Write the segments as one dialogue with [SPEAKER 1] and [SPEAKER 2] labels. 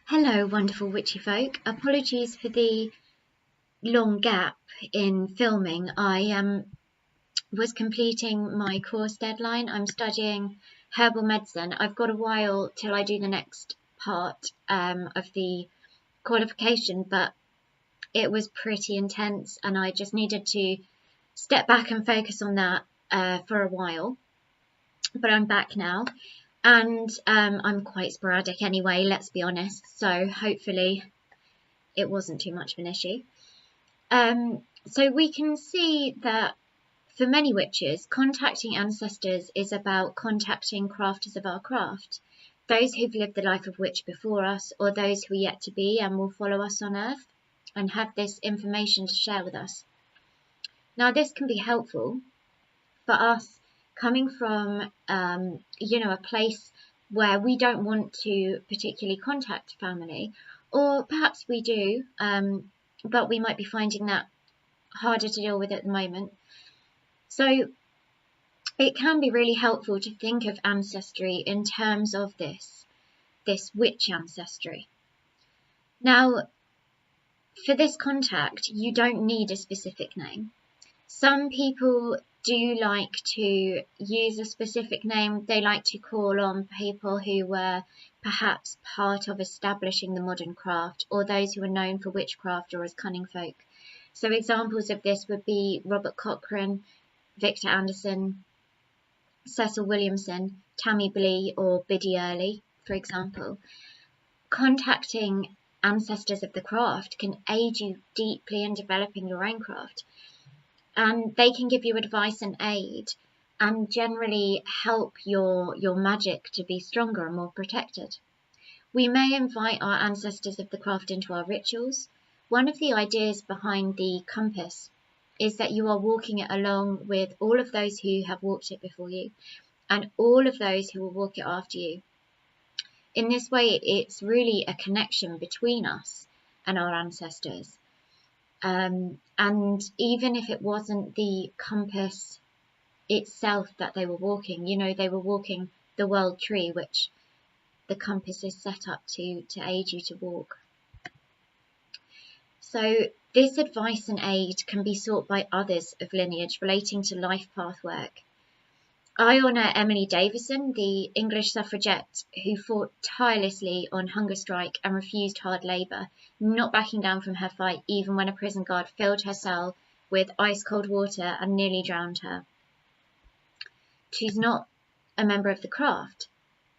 [SPEAKER 1] Hello, wonderful witchy folk. Apologies for the long gap in filming. I was completing my course deadline. I'm studying herbal medicine. I've got a while till I do the next part of the qualification, but it was pretty intense and I just needed to step back and focus on that for a while. But I'm back now. And I'm quite sporadic anyway, let's be honest, so hopefully it wasn't too much of an issue. So we can see that for many witches, contacting ancestors is about contacting crafters of our craft, those who've lived the life of witch before us, or those who are yet to be and will follow us on earth and have this information to share with us. Now, this can be helpful for us coming from, a place where we don't want to particularly contact family, or perhaps we do, but we might be finding that harder to deal with at the moment. So it can be really helpful to think of ancestry in terms of this witch ancestry. Now, for this contact, you don't need a specific name. Some people do like to use a specific name. They like to call on people who were perhaps part of establishing the modern craft, or those who are known for witchcraft or as cunning folk. So examples of this would be Robert Cochrane, Victor Anderson, Cecil Williamson, Tammy Blee, or Biddy Early, for example. Contacting ancestors of the craft can aid you deeply in developing your own craft. And they can give you advice and aid and generally help your magic to be stronger and more protected. We may invite our ancestors of the craft into our rituals. One of the ideas behind the compass is that you are walking it along with all of those who have walked it before you and all of those who will walk it after you. In this way, it's really a connection between us and our ancestors. And even if it wasn't the compass itself that they were walking, they were walking the world tree, which the compass is set up to aid you to walk. So this advice and aid can be sought by others of lineage relating to life path work. I honour Emily Davison, the English suffragette who fought tirelessly on hunger strike and refused hard labour, not backing down from her fight even when a prison guard filled her cell with ice-cold water and nearly drowned her. She's not a member of the craft,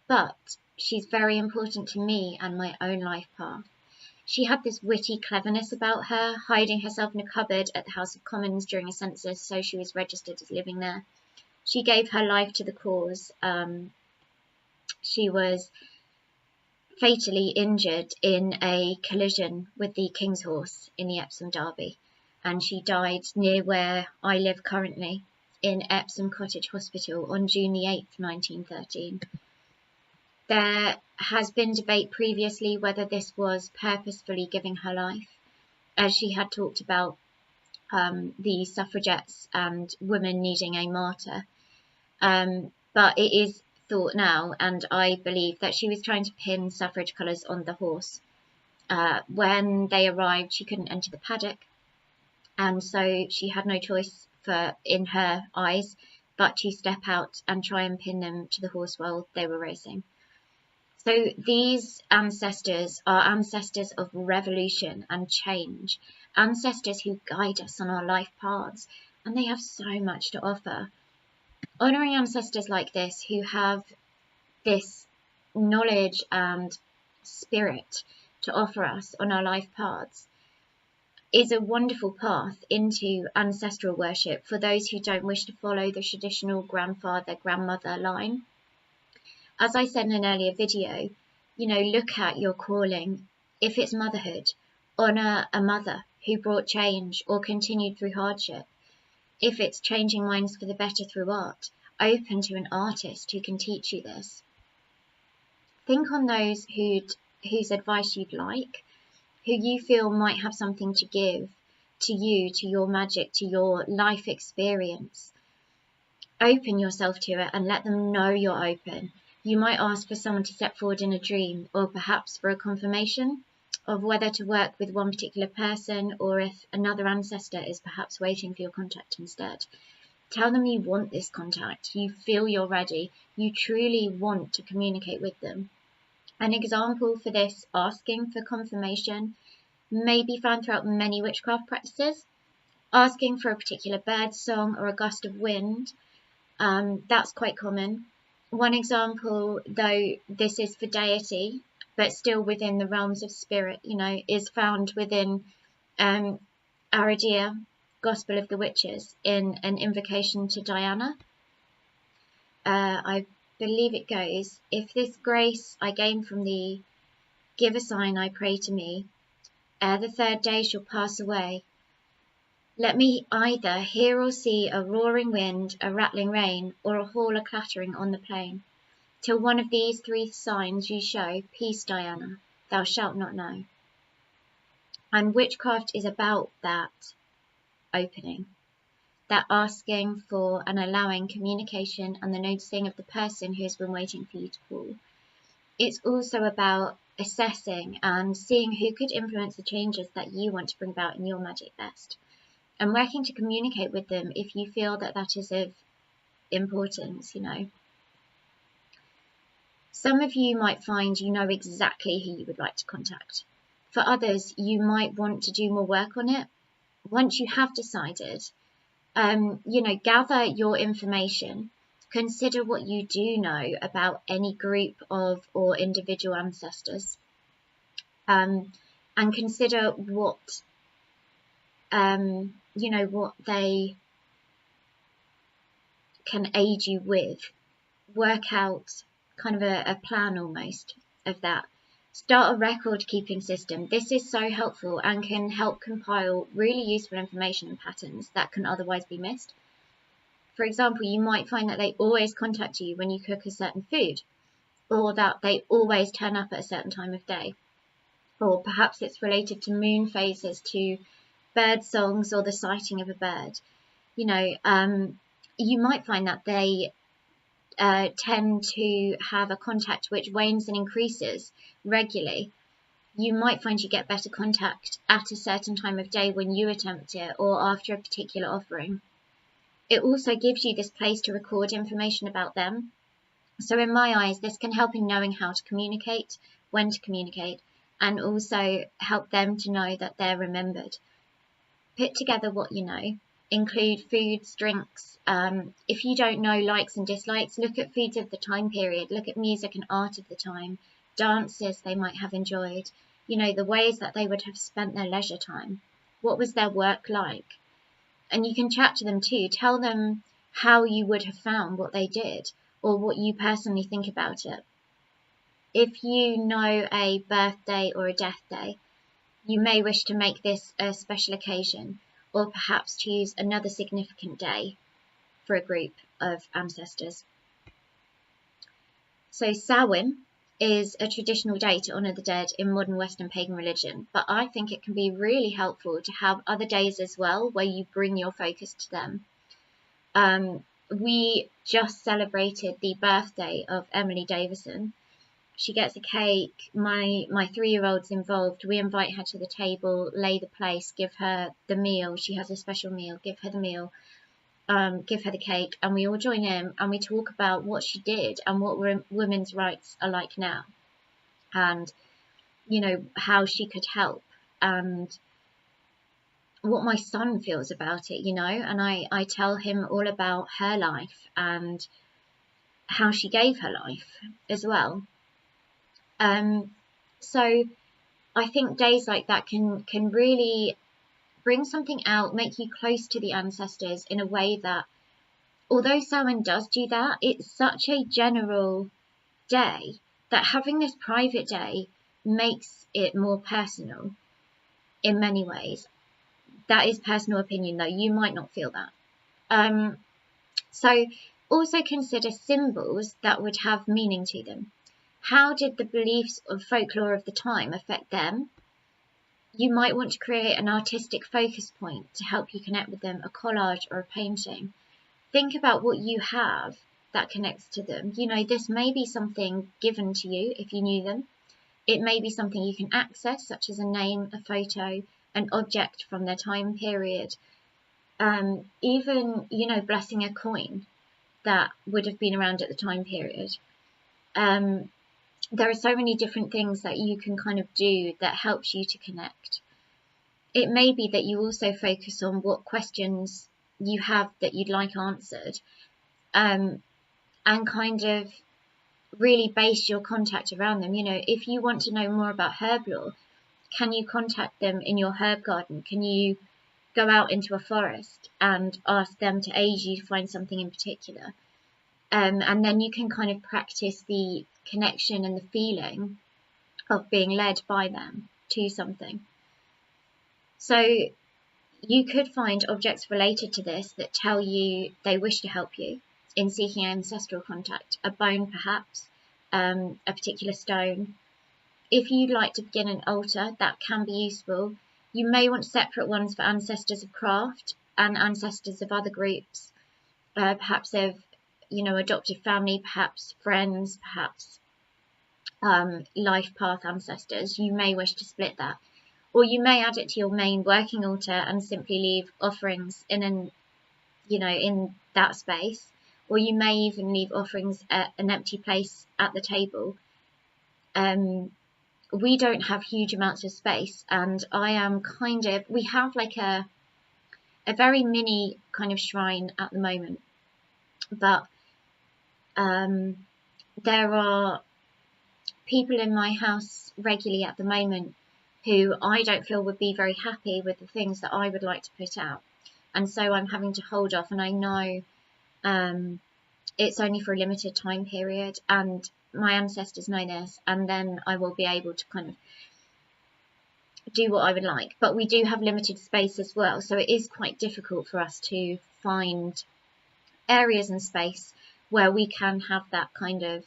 [SPEAKER 1] but she's very important to me and my own life path. She had this witty cleverness about her, hiding herself in a cupboard at the House of Commons during a census, so she was registered as living there. She gave her life to the cause. She was fatally injured in a collision with the King's Horse in the Epsom Derby, and she died near where I live currently in Epsom Cottage Hospital on June the 8th, 1913. There has been debate previously whether this was purposefully giving her life, as she had talked about the suffragettes and women needing a martyr. But it is thought now, and I believe, that she was trying to pin suffrage colours on the horse. When they arrived, she couldn't enter the paddock, and so she had no choice, in her eyes, but to step out and try and pin them to the horse while they were racing. So these ancestors are ancestors of revolution and change, ancestors who guide us on our life paths, and they have so much to offer. Honouring ancestors like this, who have this knowledge and spirit to offer us on our life paths, is a wonderful path into ancestral worship for those who don't wish to follow the traditional grandfather-grandmother line. As I said in an earlier video, look at your calling. If it's motherhood, honour a mother who brought change or continued through hardship. If it's changing minds for the better through art, open to an artist who can teach you this. Think on those whose advice you'd like, who you feel might have something to give to you, to your magic, to your life experience. Open yourself to it and let them know you're open. You might ask for someone to step forward in a dream, or perhaps for a confirmation of whether to work with one particular person, or if another ancestor is perhaps waiting for your contact instead. Tell them you want this contact, you feel you're ready, you truly want to communicate with them. An example for this asking for confirmation may be found throughout many witchcraft practices. Asking for a particular bird song or a gust of wind, that's quite common. One example, though this is for deity, but still within the realms of spirit, is found within Aradia, Gospel of the Witches, in an invocation to Diana. I believe it goes, "If this grace I gain from thee, give a sign, I pray to me, ere the third day shall pass away. Let me either hear or see a roaring wind, a rattling rain, or a hall a-clattering on the plain. Till one of these 3 signs you show, peace, Diana, thou shalt not know." And witchcraft is about that opening, that asking for and allowing communication and the noticing of the person who has been waiting for you to call. It's also about assessing and seeing who could influence the changes that you want to bring about in your magic best, and working to communicate with them if you feel that that is of importance. Some of you might find you know exactly who you would like to contact. For others, you might want to do more work on it. Once you have decided, gather your information, consider what you do know about any group of or individual ancestors, and consider what what they can aid you with. Work out kind of a plan almost of that. Start a record keeping system. This is so helpful and can help compile really useful information and patterns that can otherwise be missed. For example, you might find that they always contact you when you cook a certain food, or that they always turn up at a certain time of day, or perhaps it's related to moon phases, to bird songs, or the sighting of a bird. You might find that they tend to have a contact which wanes and increases regularly. You might find you get better contact at a certain time of day when you attempt it, or after a particular offering. It also gives you this place to record information about them. So in my eyes, this can help in knowing how to communicate, when to communicate, and also help them to know that they're remembered. Put together what you know. Include foods, drinks. If you don't know likes and dislikes, look at foods of the time period. Look at music and art of the time. Dances they might have enjoyed. The ways that they would have spent their leisure time. What was their work like? And you can chat to them too. Tell them how you would have found what they did, or what you personally think about it. If you know a birthday or a death day, you may wish to make this a special occasion, or perhaps choose another significant day for a group of ancestors. So Samhain is a traditional day to honour the dead in modern Western pagan religion, but I think it can be really helpful to have other days as well where you bring your focus to them. We just celebrated the birthday of Emily Davison. She gets a cake. My 3-year-old's involved. We invite her to the table, lay the place, give her the meal. She has a special meal. Give her the meal, give her the cake, and we all join in and we talk about what she did and what women's rights are like now, and how she could help, and what my son feels about it. And I tell him all about her life and how she gave her life as well. So I think days like that can really bring something out, make you close to the ancestors in a way that, although Samhain does do that, it's such a general day that having this private day makes it more personal in many ways. That is personal opinion though, you might not feel that. So also consider symbols that would have meaning to them. How did the beliefs of folklore of the time affect them? You might want to create an artistic focus point to help you connect with them, a collage or a painting. Think about what you have that connects to them. You know, this may be something given to you if you knew them. It may be something you can access, such as a name, a photo, an object from their time period. Even, you know, blessing a coin that would have been around at the time period. There are so many different things that you can kind of do that helps you to connect. It may be that you also focus on what questions you have that you'd like answered, and kind of really base your contact around them. You know, if you want to know more about herb lore, can you contact them in your herb garden? Can you go out into a forest and ask them to aid you to find something in particular? And then you can kind of practice the connection and the feeling of being led by them to something. So you could find objects related to this that tell you they wish to help you in seeking ancestral contact. A bone, perhaps, a particular stone. If you'd like to begin an altar, that can be useful. You may want separate ones for ancestors of craft and ancestors of other groups, perhaps of, you know, adopted family, perhaps friends, perhaps life path ancestors. You may wish to split that. Or you may add it to your main working altar and simply leave offerings in that space. Or you may even leave offerings at an empty place at the table. We don't have huge amounts of space, and I am we have like a very mini kind of shrine at the moment, but there are people in my house regularly at the moment who I don't feel would be very happy with the things that I would like to put out, and so I'm having to hold off. And I know it's only for a limited time period, and my ancestors know this, and then I will be able to kind of do what I would like. But we do have limited space as well, so it is quite difficult for us to find areas and space where we can have that kind of,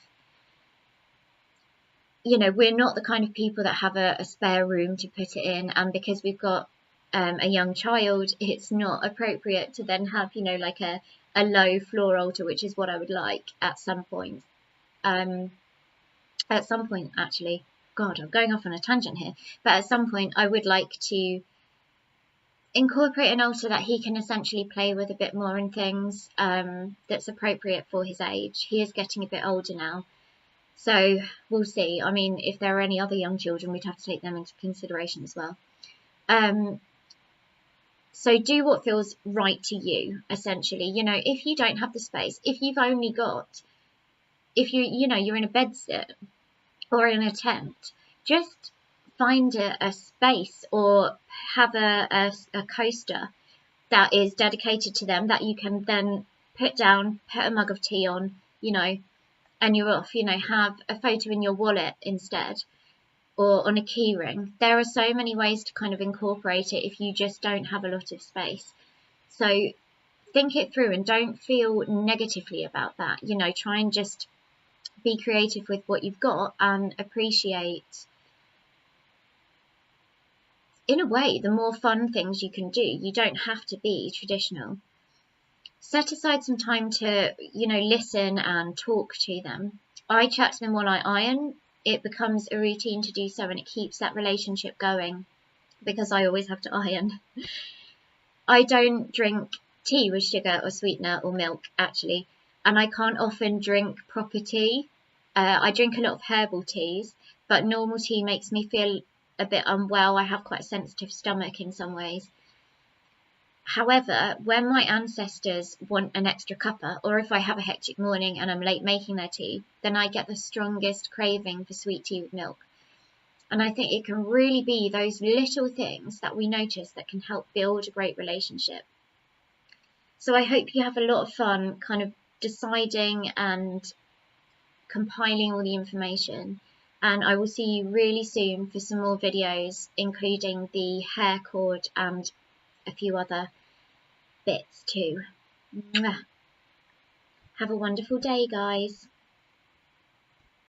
[SPEAKER 1] you know, we're not the kind of people that have a spare room to put it in, and because we've got a young child, it's not appropriate to then have, you know, like a low floor altar, which is what I would like at some point. Actually, God, I'm going off on a tangent here, but at some point I would like to incorporate an altar that he can essentially play with a bit more and things, that's appropriate for his age. He is getting a bit older now, so we'll see. I mean, if there are any other young children, we'd have to take them into consideration as well. So do what feels right to you, essentially. You know, if you don't have the space, if you've only got, if you're in a bedsit or in a tent, just find a space, or have a coaster that is dedicated to them that you can then put down, put a mug of tea on, you know, and you're off. You know, have a photo in your wallet instead, or on a key ring. There are so many ways to kind of incorporate it if you just don't have a lot of space. So think it through and don't feel negatively about that. You know, try and just be creative with what you've got and appreciate, in a way, the more fun things you can do. You don't have to be traditional. Set aside some time to, you know, listen and talk to them. I chat to them while I iron. It becomes a routine to do so, and it keeps that relationship going because I always have to iron. I don't drink tea with sugar or sweetener or milk, actually, and I can't often drink proper tea. I drink a lot of herbal teas, but normal tea makes me feel a bit unwell. I have quite a sensitive stomach in some ways. However, when my ancestors want an extra cuppa, or if I have a hectic morning and I'm late making their tea, then I get the strongest craving for sweet tea with milk. And I think it can really be those little things that we notice that can help build a great relationship. So I hope you have a lot of fun kind of deciding and compiling all the information. And I will see you really soon for some more videos, including the hair cord and a few other bits too. Mwah. Have a wonderful day, guys.